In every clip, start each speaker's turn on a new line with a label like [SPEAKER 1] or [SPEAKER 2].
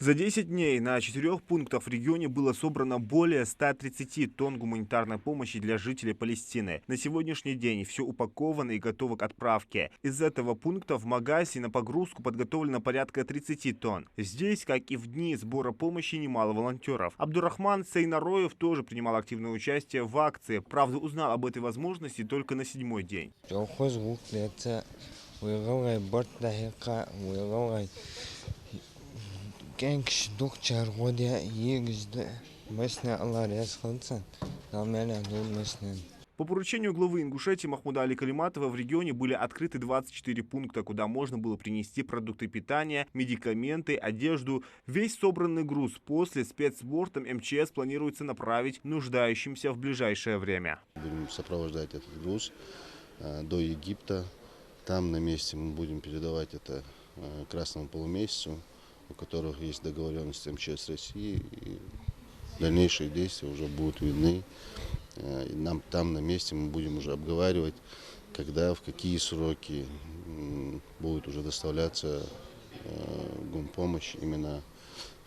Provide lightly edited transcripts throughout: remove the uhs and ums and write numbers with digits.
[SPEAKER 1] За 10 дней на 4 пунктах в регионе было собрано более 130 тонн гуманитарной помощи для жителей Палестины. На сегодняшний день все упаковано и готово к отправке. Из этого пункта в Магасе на погрузку подготовлено порядка 30 тонн. Здесь, как и в дни сбора помощи, немало волонтеров. Абдурахман Сейнароев тоже принимал активное участие в акции. Правда, узнал об этой возможности только на 7-й день. По поручению главы Ингушетии Махмуда Али Калиматова в регионе были открыты 24 пункта, куда можно было принести продукты питания, медикаменты, одежду. Весь собранный груз после спецбортом МЧС планируется направить нуждающимся в ближайшее время.
[SPEAKER 2] Будем сопровождать этот груз до Египта. Там на месте мы будем передавать это Красному полумесяцу, у которых есть договоренность с МЧС России. И дальнейшие действия уже будут видны. Нам там на месте мы будем уже обговаривать, когда, в какие сроки будет уже доставляться гумпомощь именно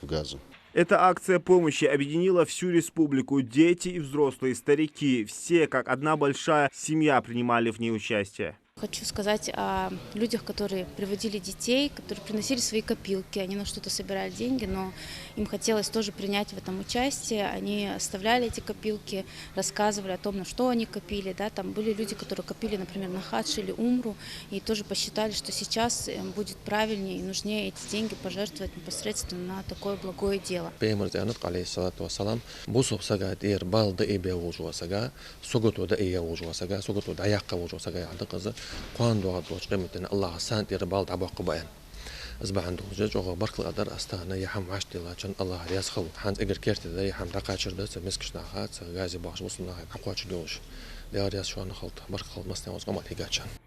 [SPEAKER 2] в Газу.
[SPEAKER 1] Эта акция помощи объединила всю республику. Дети и взрослые, старики, все как одна большая семья принимали в ней участие.
[SPEAKER 3] Хочу сказать о людях, которые приводили детей, которые приносили свои копилки. Они на что-то собирали деньги, но им хотелось тоже принять в этом участие. Они оставляли эти копилки, рассказывали о том, на что они копили. Да? Там были люди, которые копили, например, на хадж или умру, и тоже посчитали, что сейчас будет правильнее и нужнее эти деньги пожертвовать непосредственно на такое благое дело.
[SPEAKER 4] أصبح عنده جج أو برك القدر أستغنى يحم عشتي لكن الله يسخو حنت إجر كيرت ده يحم دقاشر ده مسكش ناخات جازي باش وصلنا حقوقش دوش.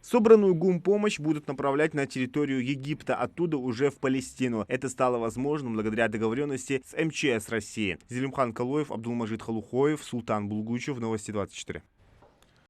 [SPEAKER 1] Собранную гумпомощь будут направлять на территорию Египта, оттуда уже в Палестину. Это стало возможным благодаря договоренности с МЧС России. Зелимхан Калоев, Абдулмаджид Халухоев, Султан Булгучев, Новости 24.